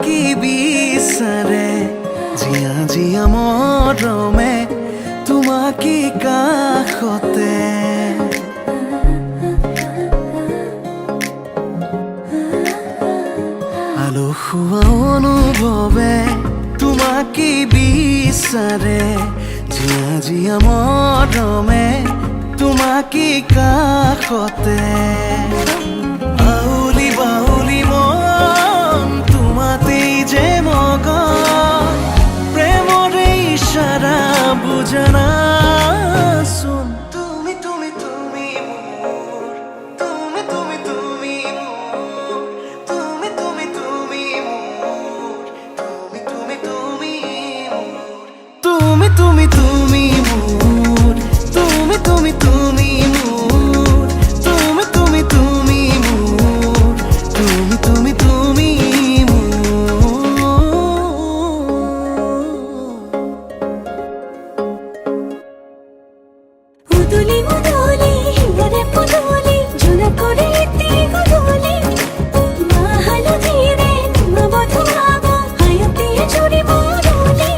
কি বিচাৰে জিয়া জিয়া মৰমে তোমাকে কাষতে আলসুৱা অনুভৱে তোমাকে বিচাৰে জিয়া জিয়া মৰমে তোমাকে কাষতে আউলি বাউলি মন তোমাতেই যে মগন প্ৰেমৰে ইশাৰা বুজনাচোন তুমি তুমি তুমি মোৰ তুমি তুমি তুমি মোৰ তুমি তুমি তুমি মোৰ তুমি তুমি তুমি মোৰ তুমি তুমি তুমি মোৰ তুমি তুমি তুমি মোৰ তুমি তুমি তুমি মোৰ তুমি তুমি তুমি উদুলি মুদুলি হিয়ারে পুদুলি জুনা করে এতে গুদুলি মা হালো ধীরে মা বধু আগো হায়তে জুড়ি মুদুলি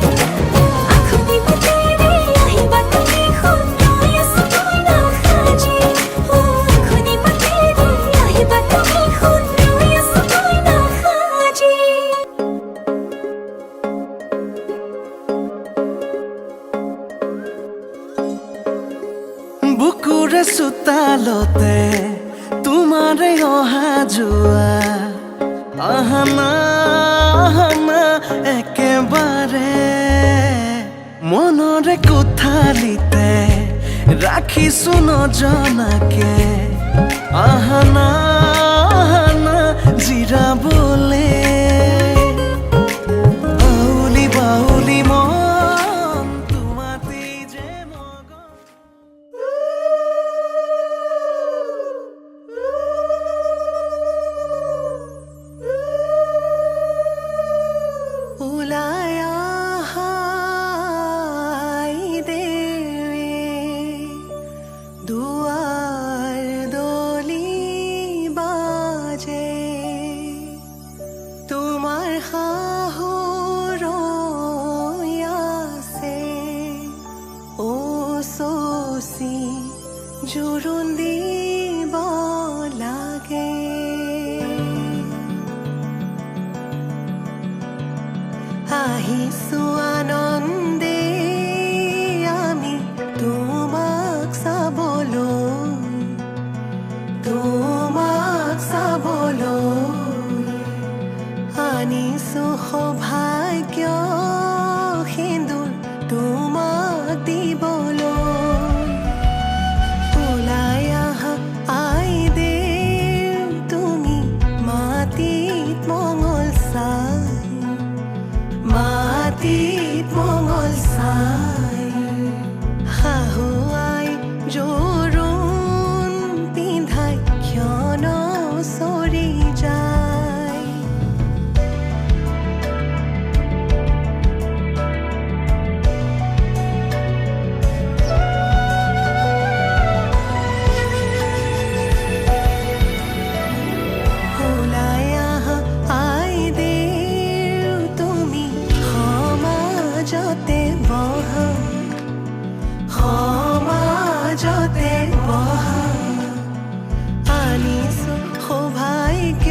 আখুনি মুতেরে আহিবা তুমি খুন নয়স তুই না খাজি ও আখুনি মুতেরে আহিবা তুমি খুন নয়স তুই না খাজি বুকুৰে চোতালতে তোমাৰে অহা যোৱা আহানা একেবাৰে মনৰে কোঠালিতে ৰাখিছো নজনাকে আহানা জিৰাবলে আউলি বাউলি মন তোমাতেই যে মগন উলায়া হাই দেৱে দুৱাৰ দলি বাজে তোমাৰ শাহুৰ আছে ও চচি জোৰোণ দিব লাগে আহিছো আনন্দে আমি তোমাক চাবলৈ আনিছো সৌভাগ্য সিন্দুৰ তোমাক দিবলৈ ওলাই আহা আই দেৱ তুমি মাটিত মঙল চাই শাহু আই জোৰোণ পিন্ধাই ক্ষণ চৰি যায় ওলাই আহা আই দেৱ তুমি সমাজতে বহা আনিছো সৌভাগ্য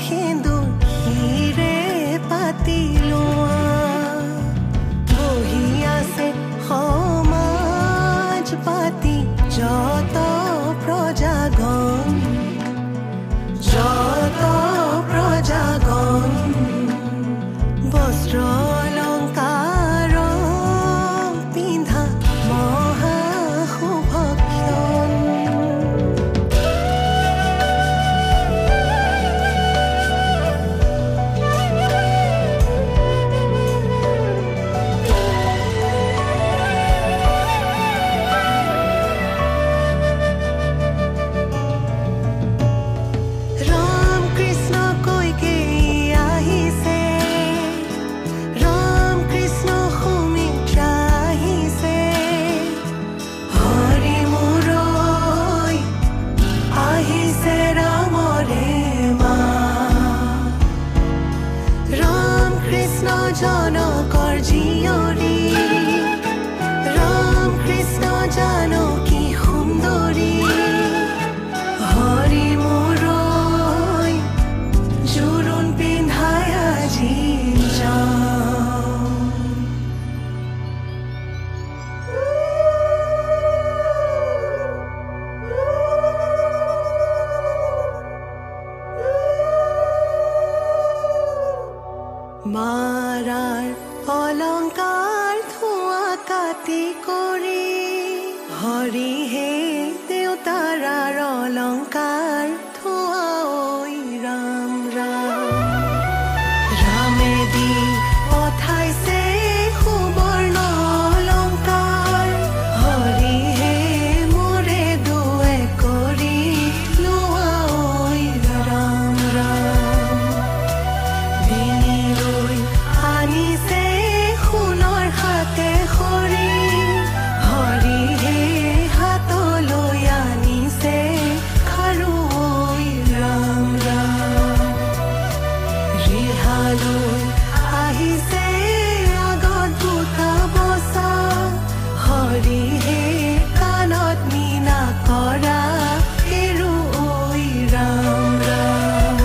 সিন্দুৰ হিৰে পাতি লোৱা বহি আছে সমাজ পাতি যত প্ৰজাগণ বস্ত্ৰ অলংকাৰ পিন্ধা মহা শুভক্ষণ হৰি হে দেউতাৰাৰ অলংকাৰ থোৱা ঐ ৰাম ৰাম ৰামেদি পঠাইছে সুবৰ্ণ অলংকাৰ হৰি হে মোৰে দুৱে কৰি লোৱা ঐ ৰাম ৰাম বিনিলৈ আনিছে সোণৰ হাতে খৰি হৰি হে হাতলৈ আনিছে খাৰু ঐ ৰাম ৰাম ৰিহালৈ আহিছে আগত দুটা বচা হৰি হে কাণত মীনা কৰা হেৰু ঐ ৰাম ৰাম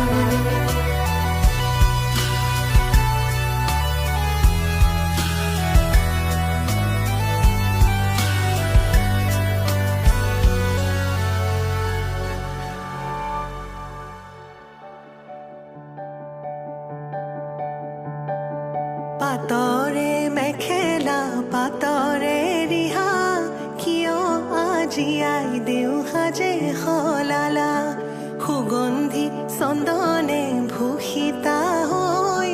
পাতৰে মেখেলা পাতৰে ৰিহা কিয় আজি আই দেউ সাজে সলালা সুগন্ধি চন্দনে ভূষিতা হৈ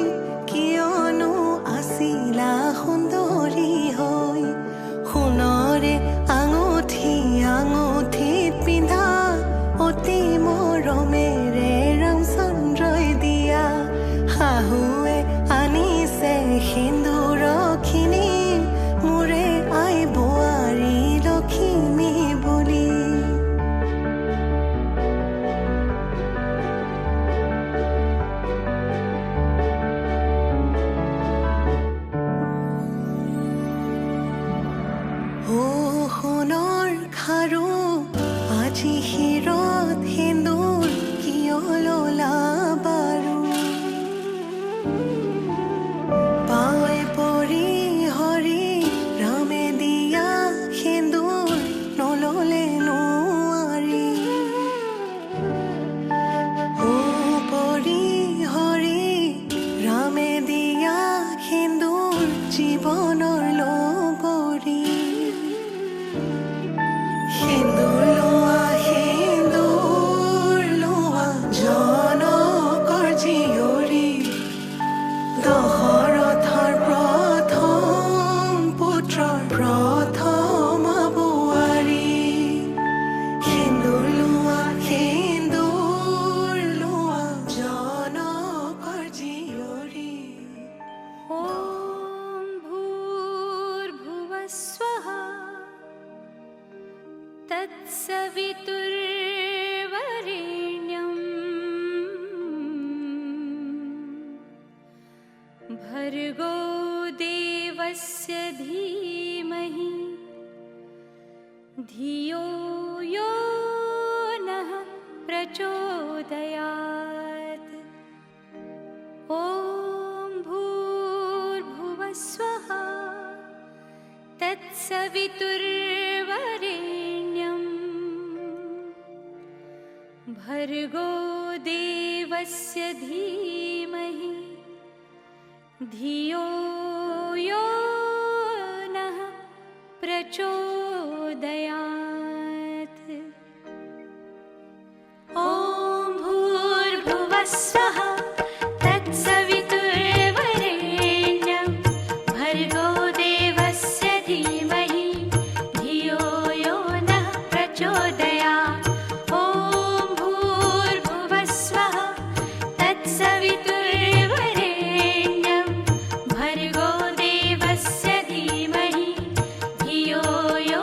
কিয়নো আছিলা সুন্দৰী হৈ সোণৰে আঙুঠি আঙুঠিত পিন্ধা অতি মৰমেৰে ৰামচন্দ্ৰই দিয়া শাহুৱে আনিছে সিন্দুৰখিনি মোৰে আই বোৱাৰী লখিমী বুলি ও সোণৰ খাৰু আজি শিৰত সিন্দুৰ কিয় ললা বাৰু পাৱে পৰি হৰি ৰামে দিয়া সিন্দুৰ নললে নোৱাৰি ও পৰি হৰি ৰামে দিয়া সিন্দুৰ জীৱনৰ লগৰী সিন্দুৰ লোৱা জনকৰ জীয়ৰী দশৰথৰ প্ৰথম পুত্ৰৰ প্ৰথম বোৱাৰী সিন্দুৰ লোৱা জনকৰ জীয়ৰী ॐ भूर्भुवस्वः तत्सवितुर्वरेण्यम् भर्गो देवस्य धीमहि धियो यो नः प्रचोदयात् ॐ भूर्भुवस्वः तत्सवितुर्वरेण्यम् भर्गो देवस्य धीमहि धियो यो नः प्रचोदयात् ॐ भूर्भुवस्वः तत्सवितुर्वरेण्यं भर्गो देवस्य धीमहि धियो यो नः प्रचोदयात् ॐ भूर्भुवस्वः तत्सवितुर्वरेण्यं भर्गो देवस्य धीमहि धियो यो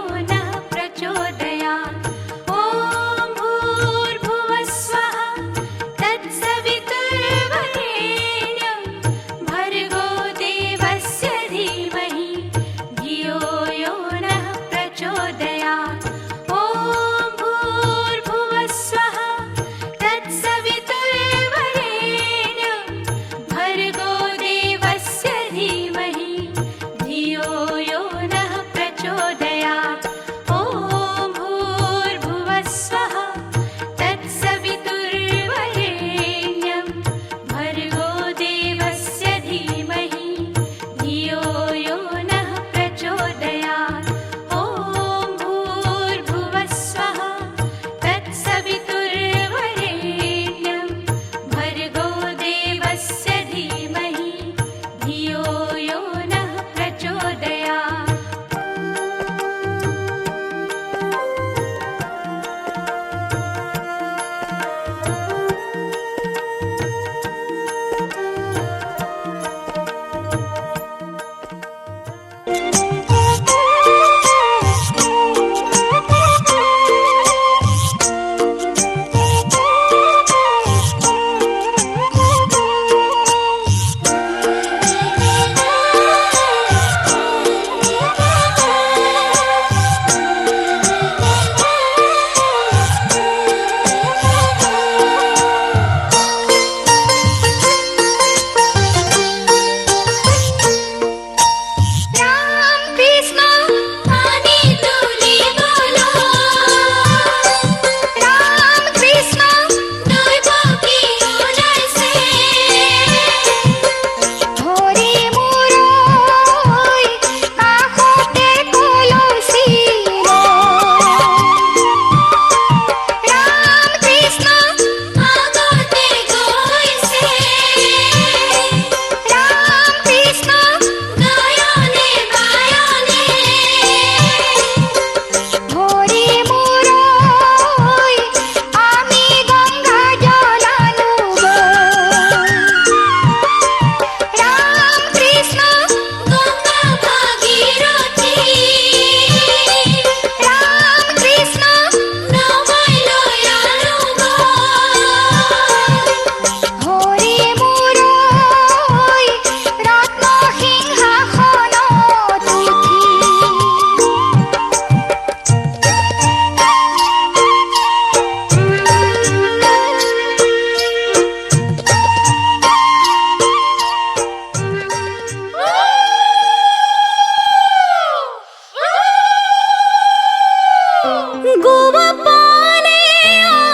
গোপনে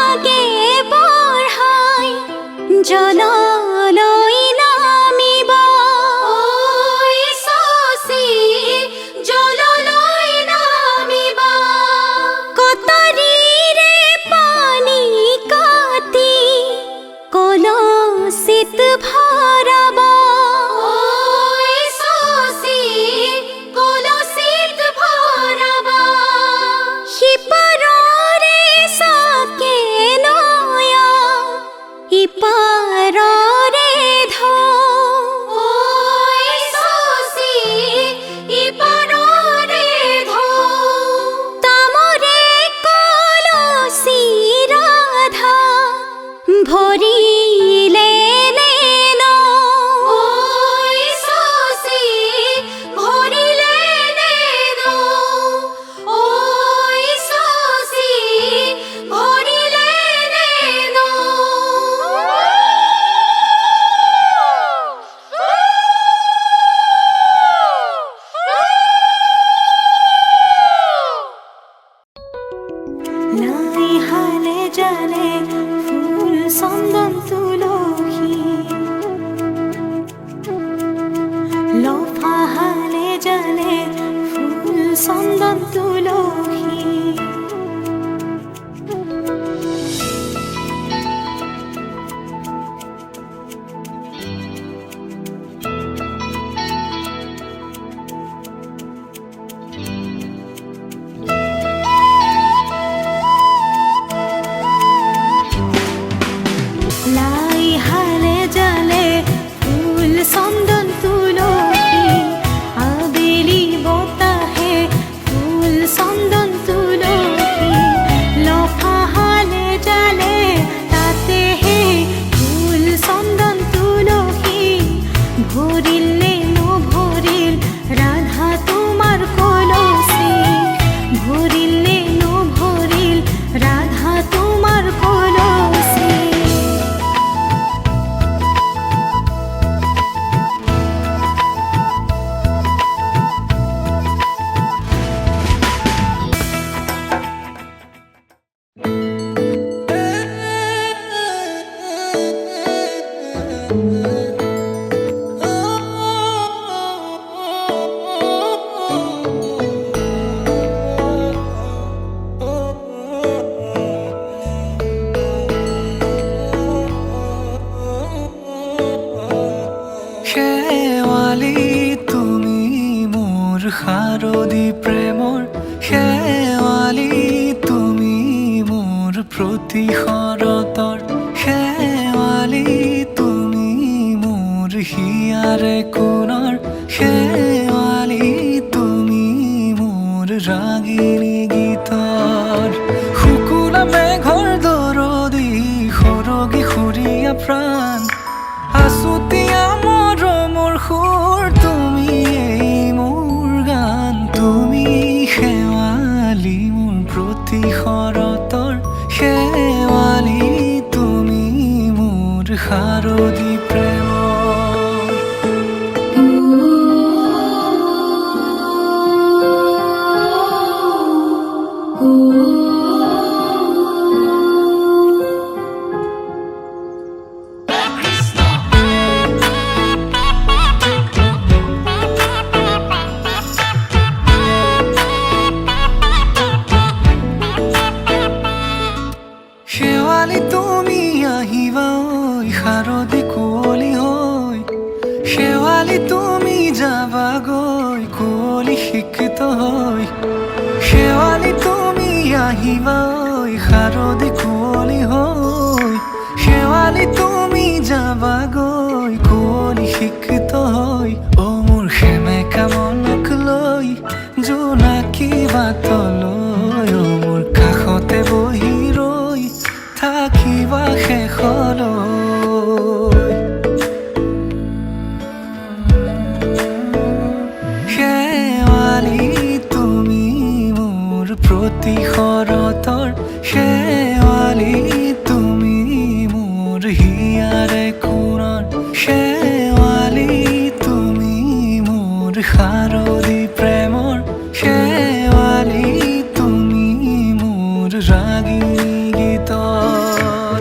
আগে বঢ়াই জললৈ নামিব ঐ শশী জললৈ নামিব কটাৰীৰে পানী কাটি কলসিত ভৰাব ঐ শশী কলসিত ভৰাব সিপাৰৰে চাকে নয়া ইপাৰৰে ঢৌ ঐ শশী ইপাৰৰে ঢৌ তামৰে কলসি ৰাধা ভৰিলে নেন ঐ শশী ভৰিলে নেন ঐ শশী ভৰিলে নেন লাই হালে জালে ফুল চন্দন তুলসী লফা হালে জালে ফুল চন্দন তুলসী লাই হালে জালে ফুল চন্দন তুলসী আবেলি বতাহে ফুল চন্দন তুলসী লফা হালে জালে তাতে হে ফুল চন্দন তুলসী ভরিলে নভরিল রাধা তোমার কলসি ভরিলে নভরিল রাধা তোমার কলসি শেৱালি তুমি মোৰ শাৰদী প্ৰেমৰ শেৱালি তুমি মোৰ প্ৰতি শৰতৰ শেৱালি তুমি মোৰ হিয়াৰে কোণৰ শেৱালি তুমি মোৰ ৰাগিনী গীতৰ শুকুলা মেঘৰ দৰদি সৰগী সুৰীয়া প্ৰাণ আছুতীয়া মৰমৰ সুৰ তুমি মোৰ গান তুমি শেৱালি মোৰ প্ৰতি শৰতৰ শেৱালি তুমি মোৰ শাৰদী প্ৰেমৰ শেৱালি তুমি আহিবা ঐ শাৰদী কুঁৱলী হৈ শেৱালি তুমি যাবাগৈ কুঁৱলী শিক্ষিত হৈ শেৱালি তুমি আহিবা ঐ শাৰদী কুঁৱলী হৈ শেৱালি তুমি যাবাগৈ কুঁৱলী শিক্ষিত হৈ অ মোৰ সেমেকা মনক লৈ জোনাকী বাটলৈ অ মোৰ কাষতে বহি ৰৈ থাকিবা শেষলৈ শেৱালি তুমি মোৰ প্ৰতি শৰতৰ শেৱালি তুমি মোৰ হিয়াৰে কোণৰ শেৱালি তুমি মোৰ শাৰদী প্ৰেমৰ শেৱালি তুমি মোৰ ৰাগিনী গীতৰ।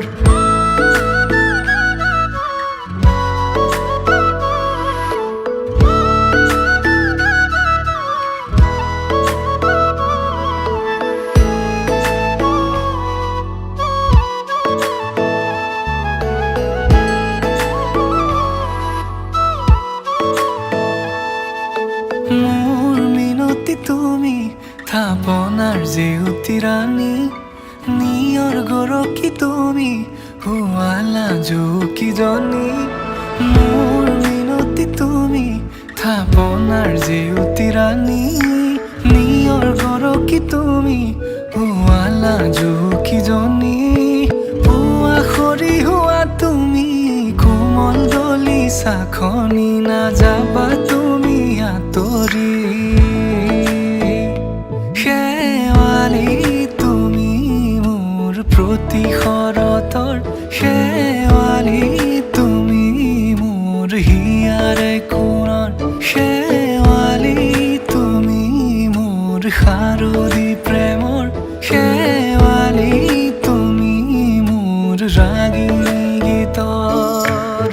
মোৰ মিনতি তুমি থাপনাৰ জেউতি ৰাণী, নিয়ৰ গৰকী তুমি শুৱালা জুকিজনী। মোৰ মিনতি তুমি থাপনাৰ জেউতি ৰাণী, নিয়ৰ গৰকী তুমি শুৱালা জুকিজনী। পুৱা সৰি হোৱা তুমি কোমল দলি চাখনি, নাযাবা তুমি আঁতৰি। শেৱালি তুমি মোৰ প্ৰতি শৰতৰ, শেৱালি তুমি মোৰ হিয়াৰে কোণৰ, শেৱালি তুমি মোৰ শাৰদী প্ৰেমৰ, শেৱালি তুমি মোৰ ৰাগিনী গীতৰ।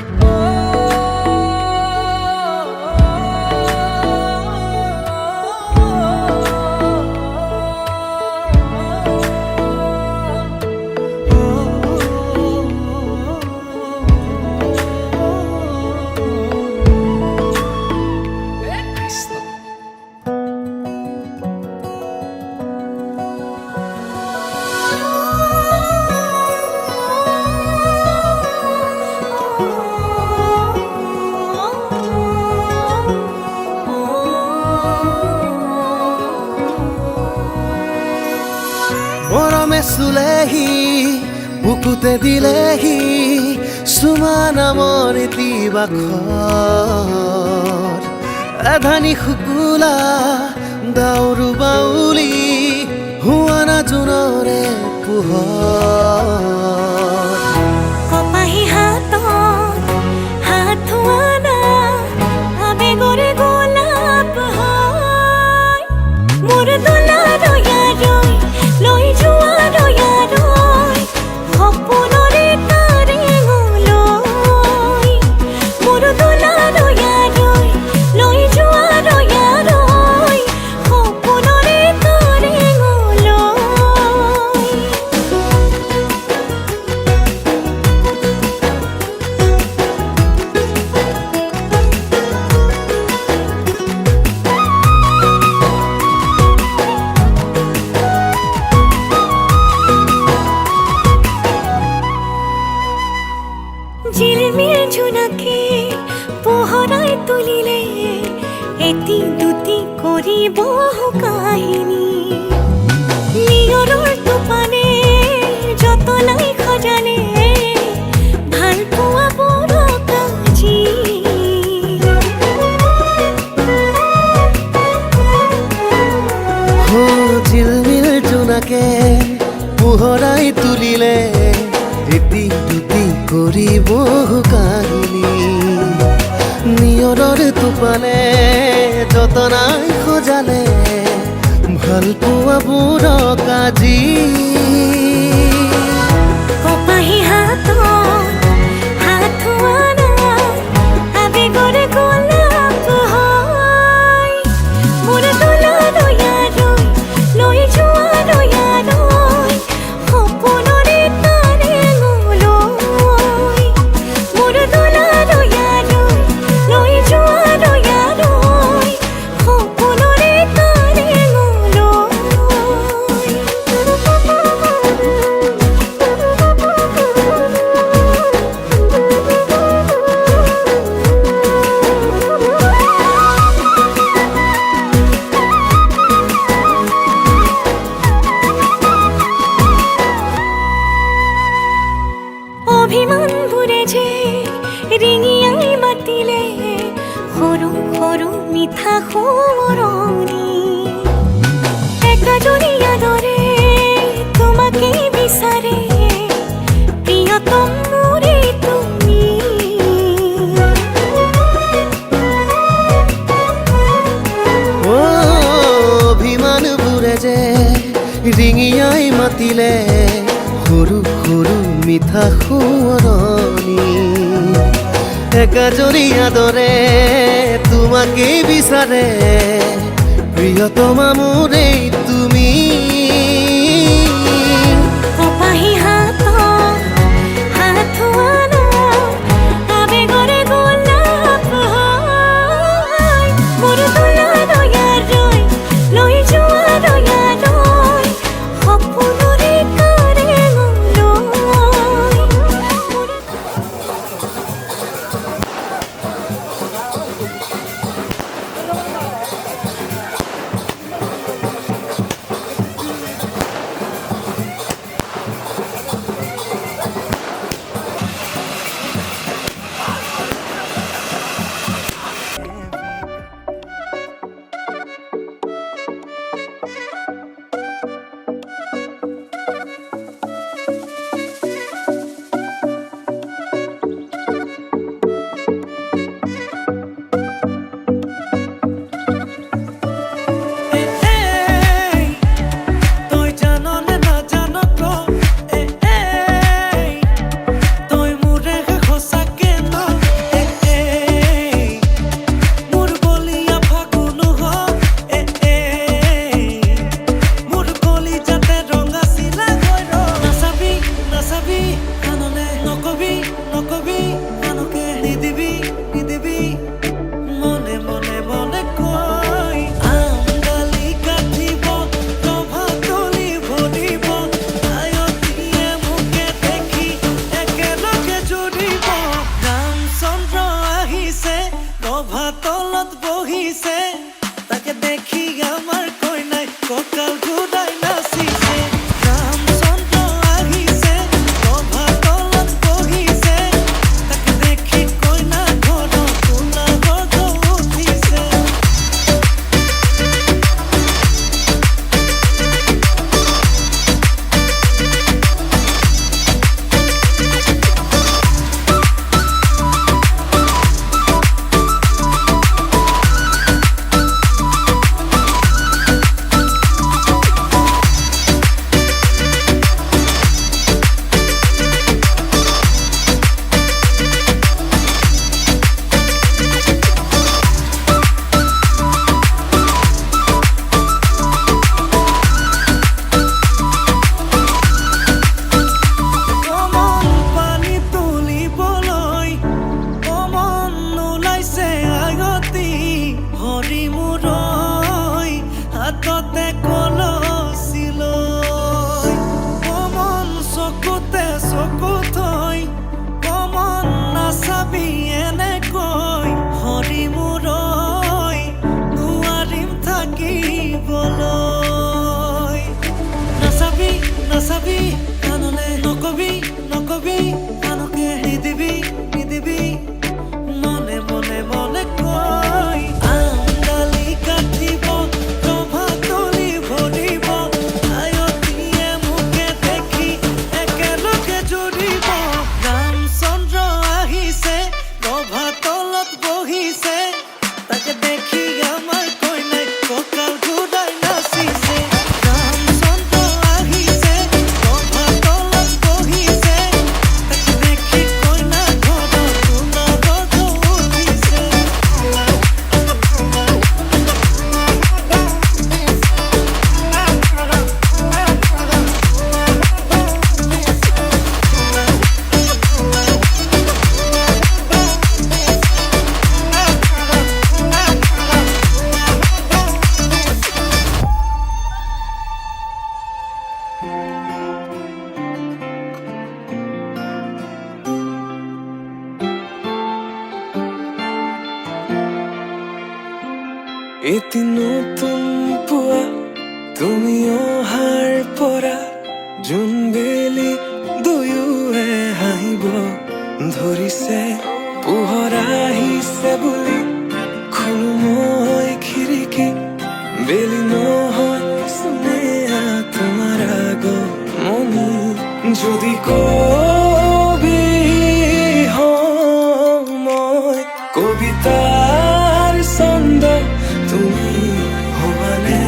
মৰমে চুলেহি বুকুতে দিলেহি চুমা নামৰ ইতিবাখৰ। এধানি শুকুলা দাউৰু বাউলি হুৱানা জোনৰে পোহৰ। কপাহী হাতত হাত ধোৱানা, আবেগৰে গোলাপ হয়। মোৰ দোলা দয়াৰৈ লৈ যোৱা দয়াৰৈ, সপোনৰে তাৰে লৈ। মোৰ দোলা দয়াৰৈ লৈ যোৱা দয়াৰৈ, সপোনৰে তাৰে লৈ। ঝিলমিল জোনাকে পোহৰাই তুলিলে, এটি দুটি কৰিব কাহিনী। নিয়ৰৰ টোপানে যতনাই সজালে, ভাল পোৱা বোৰক আজি। ঝিলমিল জোনাকে পোহৰাই তুলিলে, এটি দুটি কৰিব কাহিনী। নিয়ৰৰ টোপানে যতনাই সজালে, ভাল পোৱা বোৰক আজি। কপাহী হাতত হাত ধোৱানা, আবেগৰে গোলাপ হয়। মোৰ দোলা দয়াৰৈ লৈ যোৱা দয়াৰৈ, সপোনৰে তাৰে লৈ। মোৰ দোলা দয়াৰৈ লৈ যোৱা দয়াৰৈ, সপোনৰে তাৰে লৈ। অভিমানবোৰে যে ৰিঙিয়াই মাতিলে, সৰু সৰু মিঠা সোঁৱৰণি। একাজনীয়া দৰে তোমাকে বিচাৰে, প্ৰিয়তম মোৰে তুমি। অভিমানবোৰে যে ৰিঙিয়াই মাতিলে, তুলিলে সৰু সৰু মিঠা সোঁৱৰণি একাজনী আদৰে তোমাকেই বিচাৰে প্ৰিয়তমা মোৰেই তুমি অপাহি হাতোৱানা আবেগৰে গোলাপ হয় মোৰ দয়া দয়ালৈ লৈ যোৱা দয়ালৈ সপোনৰে কাৰেঙলৈ তলত বহিছে তাকে দেখি আমার কইনাই ককাল ঘুরাই নাচিছে রামচন্দ্র আহিছে সভা তলত বহিছে তাকে দেখি কইনা ঘর তোলা বধ উঠিছে হাততে কলচিলৈ কমন চকুতে চকু থৈ কমন নাচাবি এনেকৈ হৰি মূৰৈ নোৱাৰিম থাকিবলৈ নাচাবি নাচাবি কাণলে নকবি নকবি কাণকে নিদিবি নিদিবি মনে মনে মনে কৈ আমডালি কাটিব এটি নতুন পুৱা তুমি অহাৰ পৰা জোনবেলি দুয়োৱে হাঁহিব ধৰিছে পোহৰ আহিছে বুলি খোলো মই খিৰিকী বেলি নহয় স্নেহা তোমাৰ আগমনি যদি কবি মই কবিতাৰ ছন্দ তুমি হবানে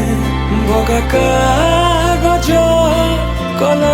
বগা কাগজৰ কলম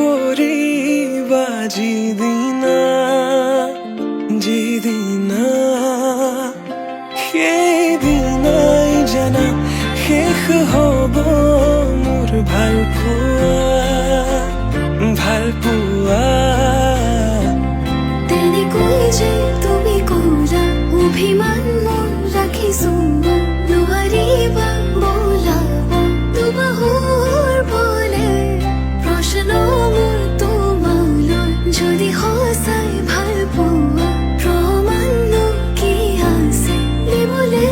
কৰিবা যিদিনা সেইদিনাই জানা শেষ হ'ব মোৰ ভাল পোৱা তেনেকৈ যে তুমি কৰা অভিমান মোৰ ৰাখিছো নোৱাৰিবা বোলাব দুবাহুৰ বলে প্ৰশ্ন মোৰ তোমালৈ যদি সঁচাই ভাল পোৱা প্ৰমাণনো কি আছে দিবলে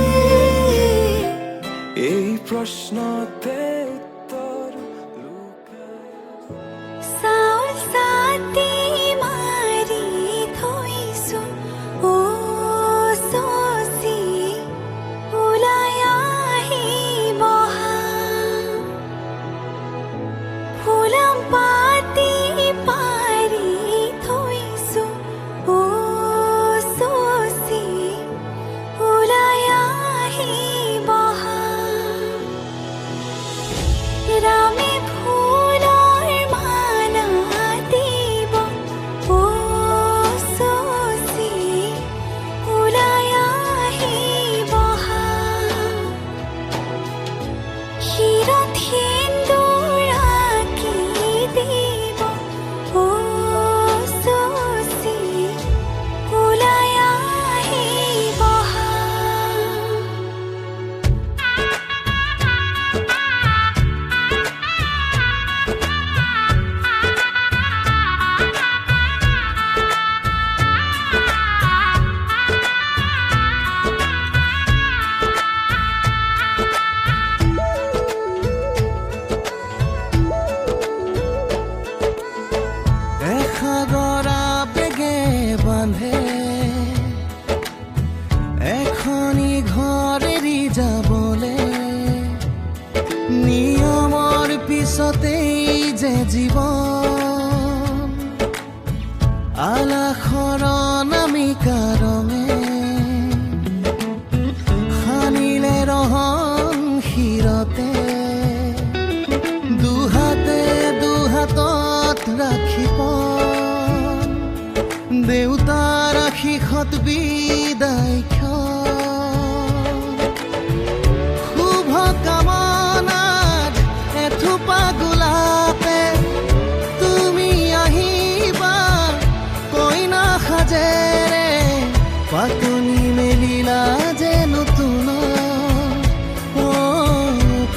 এই প্ৰশ্নতে উত্তৰ লুকাই চাউল চাতি মাৰি থৈছো অ চচি ওলাই আহিব ফুলাম পাতি পাৰি থৈছো অ চচি ওলাই আহিব ৰামে ফুলৰ মালা দিব অ চচি ওলাই আহিব শিৰত সেন্দুৰ আঁকি দিব অ চচি ওলাই আহিব এসাগৰা বেগে বান্ধে এখনি ঘৰ এৰি যাবলে নিয়মৰ পিছতেই যে জীৱন আলাসৰ নামিকা ৰঙে সানিলে ৰহন শিৰতে দুহাতত ৰাখিব দেউতাৰ আশীষত বিদায় শুভ কামনাত এথোপা গোলাপে তুমি আহিবা কইনা সাজেৰে পাতনি মেলিলা যে নতুন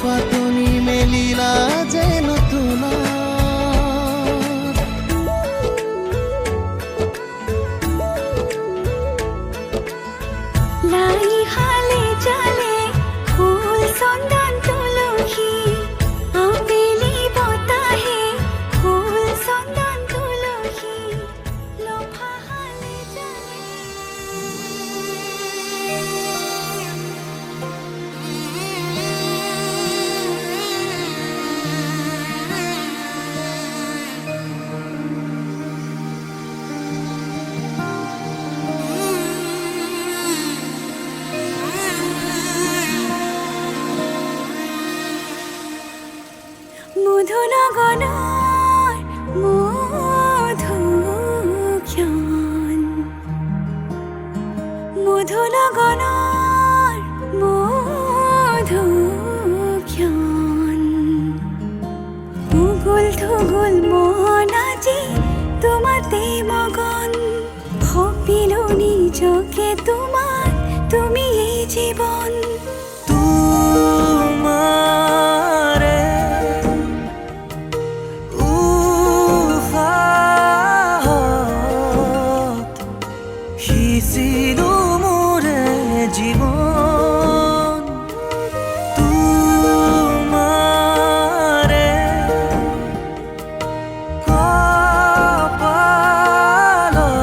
পাতনি মেলিলা যে নতুন লাই হালে জালে ফুল চন্দন তুলসী আবেলি বতাহে ফুল চন্দন তুলসী লফা হালে জালে মধুনগনৰ মধুক্ষণ মধুনগনৰ মধুক্ষণ উগুল থুগুল মন আজি তোমাতে মগন ভাবিলো নিজকে তোমাৰ তুমি এই জীবন তোমাৰে উশাহত সিঁচিলো মোৰে জীৱন তোমাৰে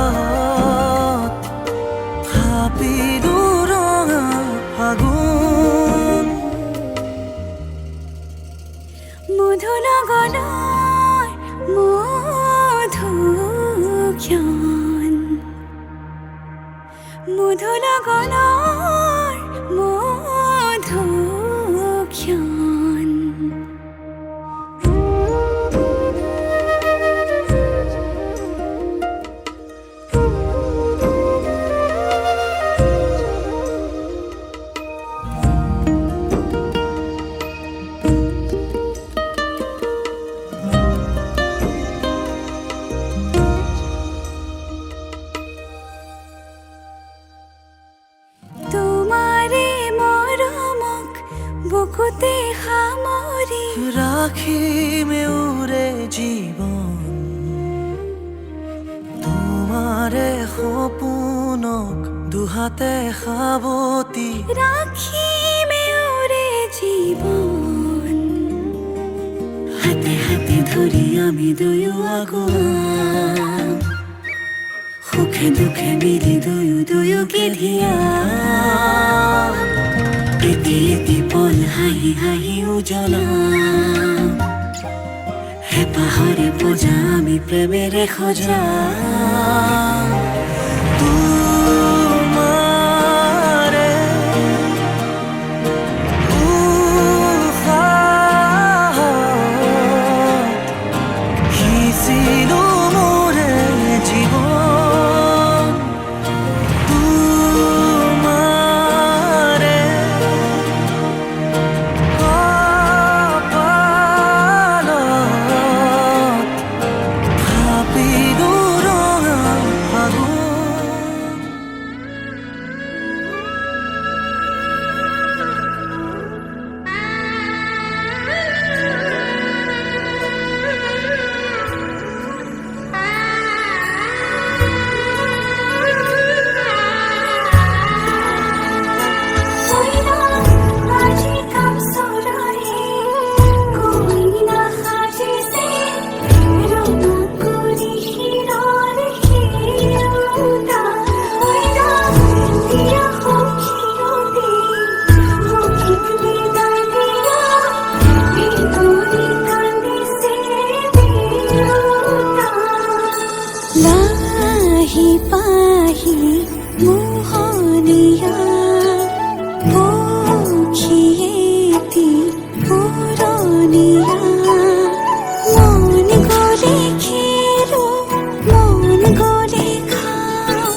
কপালত থাপিলো ৰঙা ফাগুন মধুনগৰৰ মধুক্ষণ মধুনগৰৰ মধুক্ষণ সপোনক দুহাতে সাৱটি রাখিমে ওরে জীবন হাতে হাতে ধরি আমি দুয়ো আগুয়া সুখে দুখে মিলি দুয়ো দুয়োকে ধিয়া এটি এটি পল হাঁহি হাঁহি উজ্বলা হেঁপাহৰে পূজা আমি প্ৰেমেৰে সজা তোমাৰে উশাহত সিঁচিলো মোৰে জীৱন তোমাৰে কপালত ভাবিলো ৰঙা ফাগুন লাহি পাহি মোহনিয়া পক্ষিয়েতি পুরনিয়া মন গলে খেলো মন গলে খাও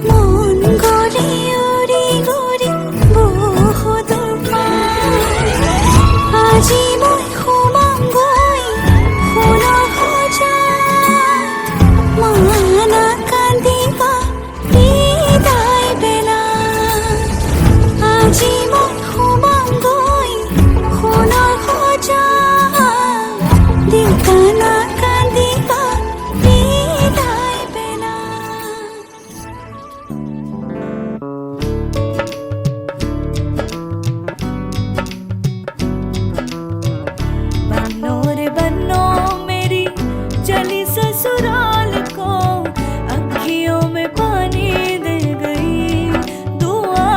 মন গলে উড়ি গড়ি বহুদূর আজি মই সোমাম গৈ সোণৰ সজাত মানা কান্দিবা বিদায় বেলা আজি মই সোমাম গৈ সোণৰ সজাত দেউতা নাকান্দিবা বিদায় বেলা बनो रे बनो मेरी चली ससुराल को अखियों में पानी दे गई दुआ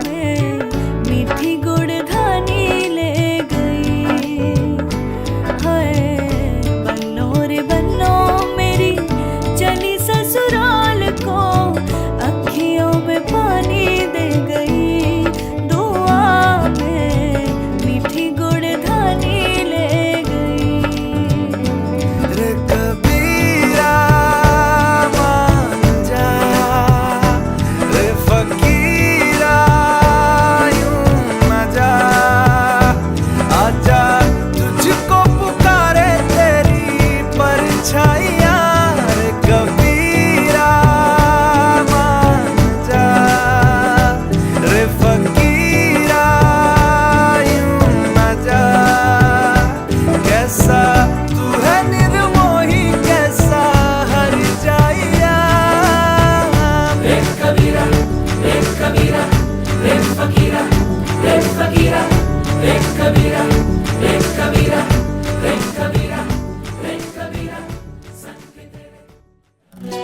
में मीठी गुड़ धानी ले गई हाय बनो रे बनो मेरी चली ससुराल को अखियों में पानी दे गई दुआ में मीठी गुड़ धानी ले गई रे कबीरा मान जा रे फकीरा यूं न जा आजा तुझको पुकारे तेरी परछाइयाँ रे कबीरा मान जा रे फकीरा यूं न जा कैसा तू है निर्मोही कैसा हर जाइया रे कबीरा रे कबीरा रे फकीरा रे फकीरा रे कबीरा रे कबीरा रे कबीरा रे कबीरा संग तेरे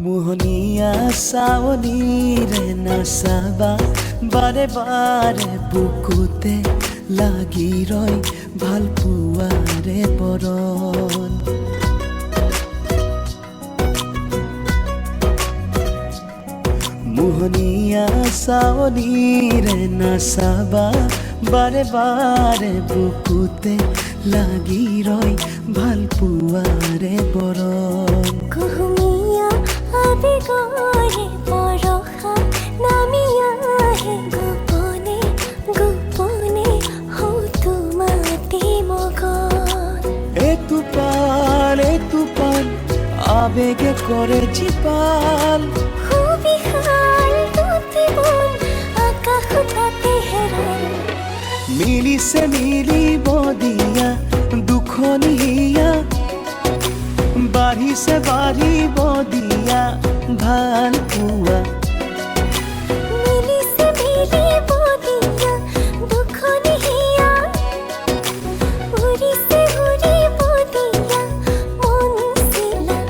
মোহনীয়া চাৱনীৰে নাচাবা বাৰে বাৰে বুকুতে লাগি ৰয় ভাল পোৱাৰে বৰণ মোহনীয়া চাৱনীৰে নাচাবা বাৰে বাৰে বুকুতে লাগি ৰয় ভাল পোৱাৰে বৰণ কুহুমীয়া আবেগৰে বৰষা নামি আহে গোপনে গোপনে হয়তো মাতি মগন এটোপাল আবেগে কৰে জীপাল সুবিশাল দুটি বন আকাশ তাতে হেৰাল মিলিছে মিলিব দিয়া দুখনি হিয়া বাঢ়িছে বাঢ়িব দিয়া ভাল পোৱা মিলিছে মিলিব দিয়া দুখনি হিয়া উৰিছে উৰিব দিয়া মন চিলা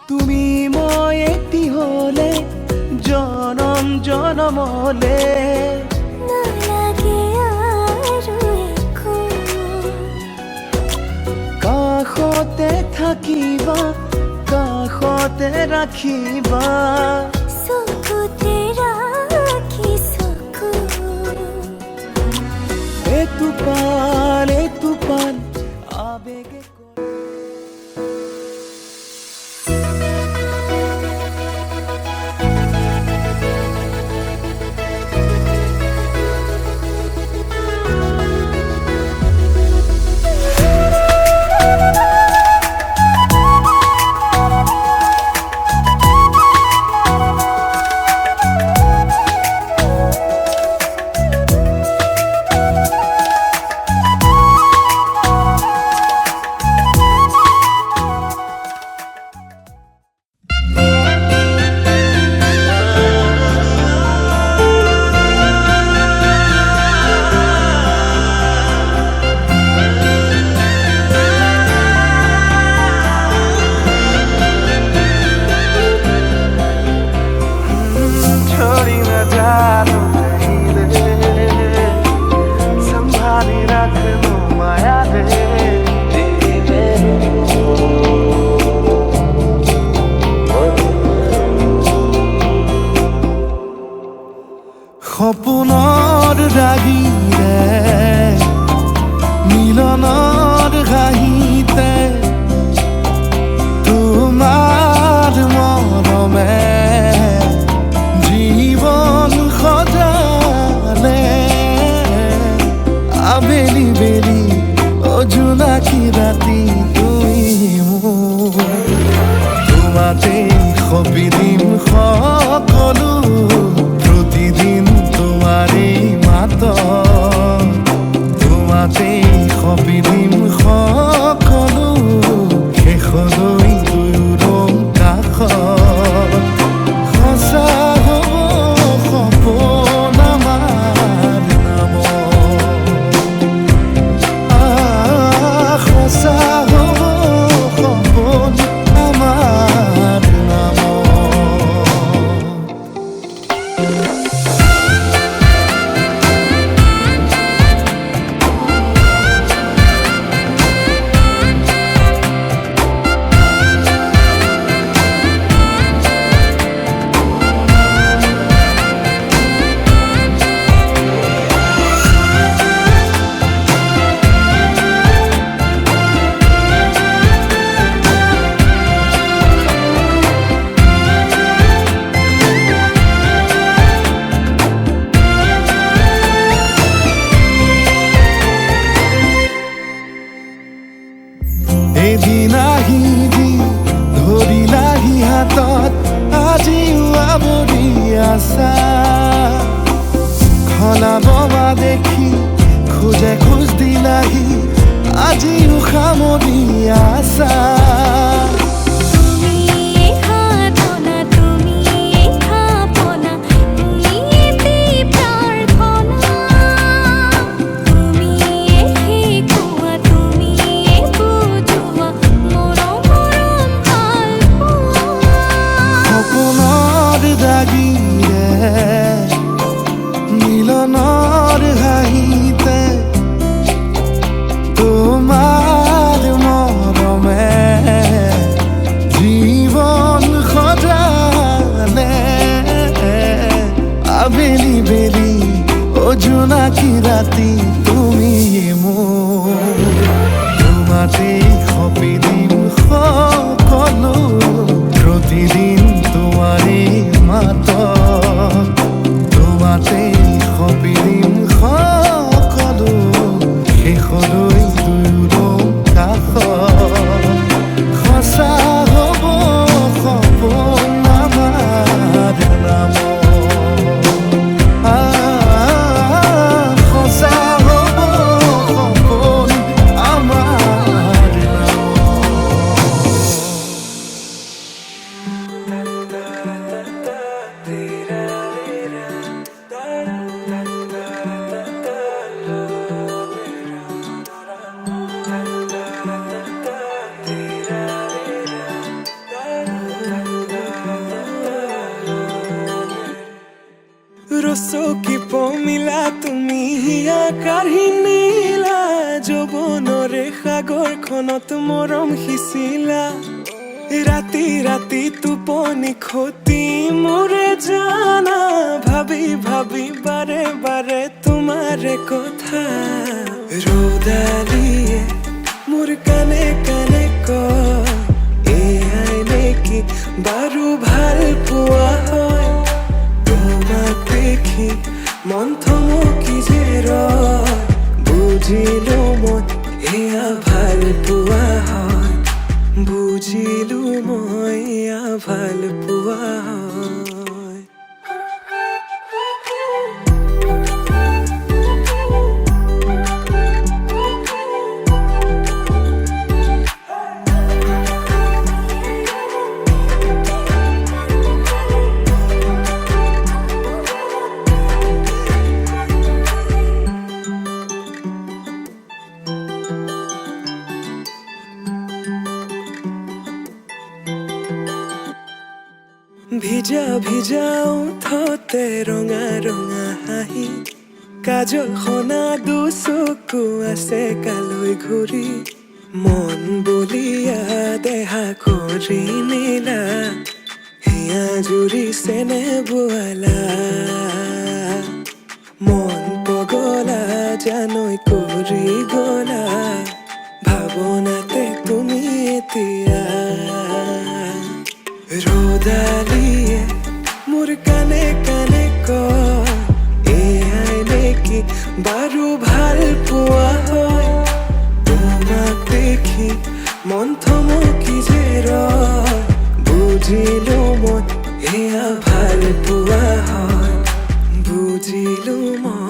তুমি মই এটি হলে জনম জনমলে নালাগে আৰু একো কাষতে থাকিবা কাষতে ৰাখিবা চকুতে ৰাখি চকু এটোপাল আবেগে छोड़ी न जानो कहीं रे संभाली रख लो माया रे সপোনৰ ৰাগিৰে মিলনৰ ঘাঁহিতে তোমাৰ মৰমে জীবন সজালে আবেলি বেলি অজোনাকি ৰাতি তুমি মোৰ তোমাতে সপি দিম সকলো প্ৰতিদিন তোমাৰে মাত তোমাতে সপি দিম সকলো শেষলৈ দুয়োৰ কাষত সঁচা হ'ব সপোন আমাৰ নামত সঁচা হ'ব সপোন আমাৰ এদিন আহিবি ধৰিলাহি হাতত আজিও আৱৰি আছা খলাব দেখি খোজে খোজ দিলা আহি আজিও সামৰি আছা তুমি সাধনা তুমি স্থাপনা তুমি এটি প্ৰাৰ্থনা তুমি শিকোৱা তুমি বুজোৱা মৰম মৰম ভাল পোৱা সপোনৰ দাগিৰে মিলনৰ হাঁহিতে তোমাৰ মৰমে জীৱন সজালে আবেলি বেলি জোনাকী ৰাতি তুমি মোৰ তোমাতেই সপি দিম সকলো প্ৰতিদিন তোমাৰে মাতত তোমাতেই সপি দিম সকলো শেষলৈ দুয়ো কাষত সঁচা হ'ব সপোন আমাৰ নামত সঁচা হ'ব সপোন আমাৰ ৰচকি পমিলা তুমি হিয়া কাঢ়ি নিলা যৌৱনৰে সাগৰখনত মৰম সিঁচিলা ৰাতি ৰাতি টোপনি খতি মোৰে জানা ভাবি ভাবি বাৰে বাৰে তোমাৰে কথা ৰ'দালিয়ে মোৰ কানে কানে কয় এয়াই নেকি বাৰু ভাল পোৱা হয় তোমাক দেখি মন থমকি যে ৰয় বুজিলো মই এয়া ভাল পোৱা হয় বুজিলো মই এয়া ভাল পোৱা হয় ভিজা ভিজা উঠতে ৰঙা ৰঙা হাঁহি কাজল সনা দুচকু আছে কালৈ ঘূৰি মন বলিয়া দেহা কৰি নিলা হিয়া জুৰি চেনে বোৱালা মন পগলা জানৈ কৰি গলা ভাৱনাতে তুমি এতিয়া ৰ'দালিয়ে মোৰ কানে কানে কয় এয়াই নেকি বাৰু ভাল পোৱা হয় তোমাক দেখি মন থমকি যে ৰয় বুজিলো মই এয়া ভাল পোৱা হয় বুজিলো মই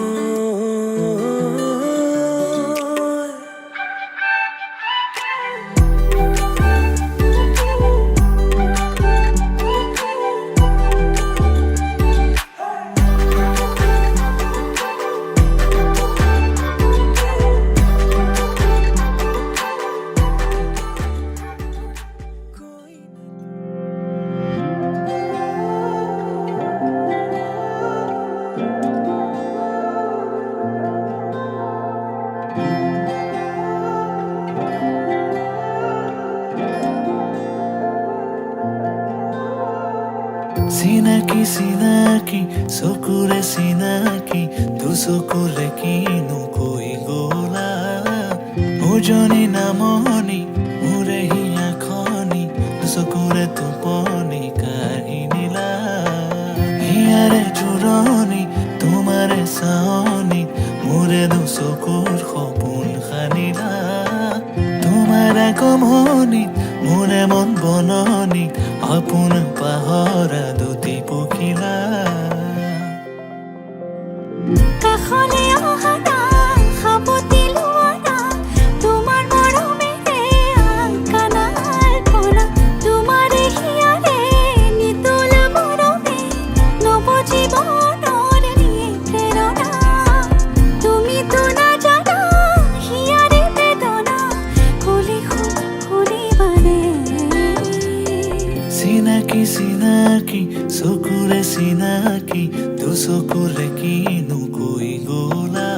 চিনাকি চিনাকি চকুৰে চিনাকি দুচকুৰে কিনো কৈ গলা উজনি নামনি মোৰে হিয়া খনি দুচকুৰে টোপনি কাঢ়ি নিলা হিয়াৰে জোৰণি তোমাৰে চাৱনি মোৰে দুচকুৰ সপোন সানিলা তোমাৰ আগমনি মোৰে মন বননি আপোন পাহৰা দুটি পখিলা কাষলে অহা না সাৱটি লোৱা না চিনাকি দুচকুৰে কিনো কৈ গলা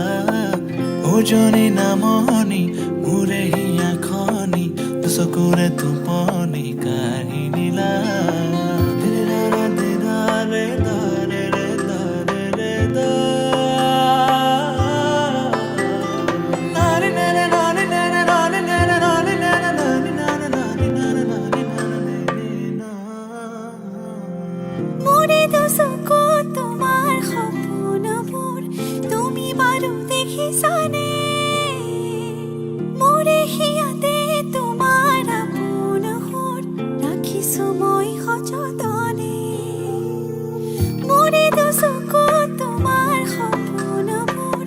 ওজনি নামনি মোৰে হিয়া খনি দুচকুৰে টোপনি কাঢ়ি নিলা মোৰে দুচকু তোমাৰ সপোনবোৰ তুমি বাৰু দেখিছানে মোৰে হিয়াতে তোমাৰ আপোন সুৰ ৰাখিছো মই সযতনে মোৰে দুচকু তোমাৰ সপোনবোৰ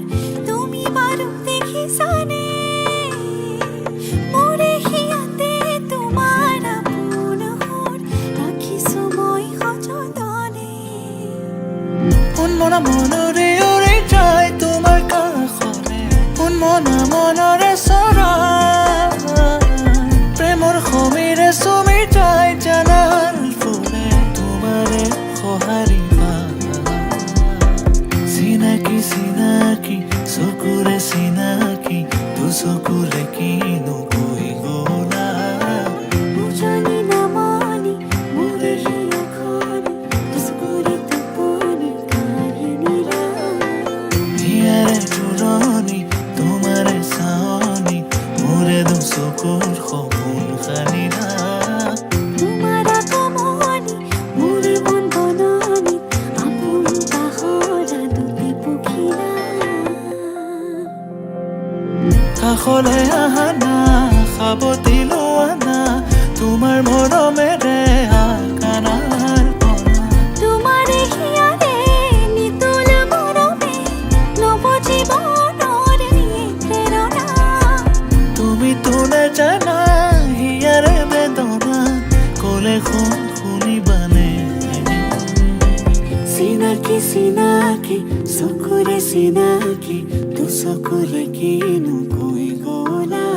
তুমি বাৰু দেখিছানে মোৰে হিয়াতে তোমাৰ আপোন সুৰ ৰাখিছো মই সযতনে মন মনৰে উৰি যায় তোমাৰ কাষলে মনৰে চৰাই প্ৰেমৰ সমীৰে চুমি যায় জানাৰ ফুলে তোমাৰে সঁহাৰি চিনাকি চিনাকি চকুৰে চিনাকি দুচকুৰে কিনো কৈ গলা উজনি নামনি মোৰে হিয়া খনি দুচকুৰে টোপনি কাঢ়ি নিলা হিয়াৰে জোৰণি তোমাৰে চাৱনি মোৰে দুচকুৰ সপোন সানিলা তোমাৰ আগমনি মোৰে মন বননিত আপোন পাহৰা দুটি পখিলা কাষলে আহা না সাৱটি লোৱা না তোমাৰ মৰমেৰে আকানাৰ পৰা তোমাৰে হিয়াৰে নিতুল মৰমে নৱ জীৱনৰ নিয়ে প্ৰেৰণা তুমি তো নেজানা হিয়াৰে বেদনা কলে শুনিবানে চিনাকি চিনাকি চকুৰে চিনাকি দুচকুৰে কিনো কৈ গলা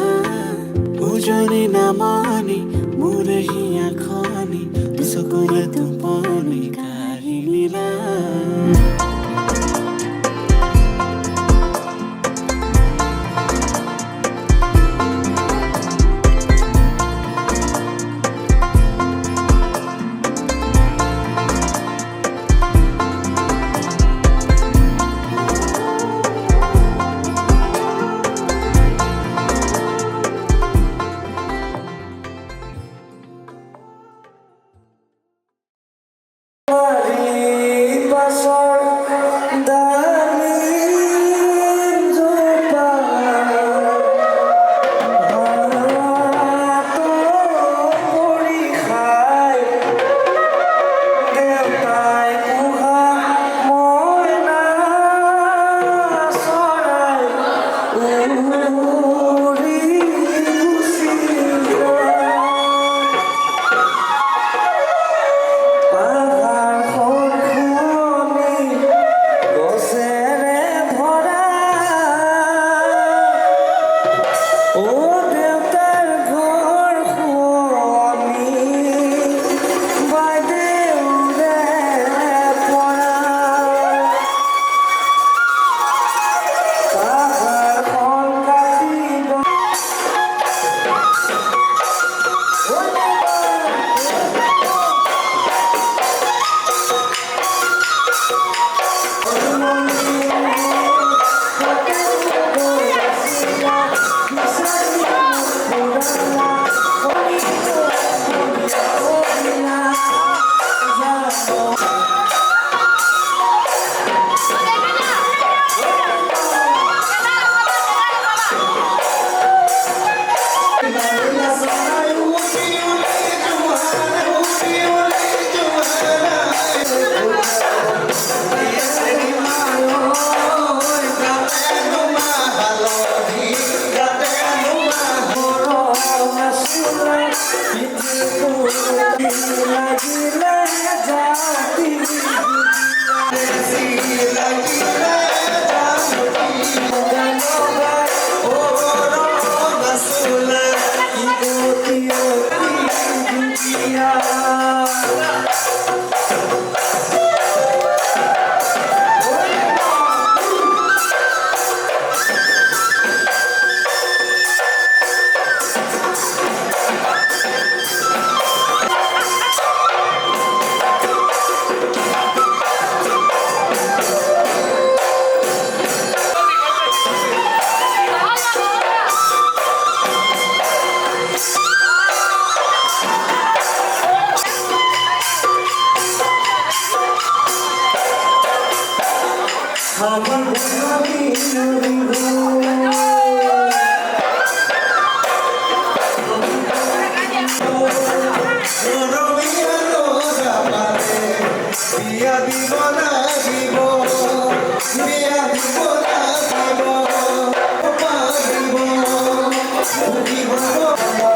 উজনি নামনি মোৰে হিয়া খনি দুচকুৰে টোপনি কাঢ়ি নিলা দিব না দিব বিয়া দিব না দিব দিব দিব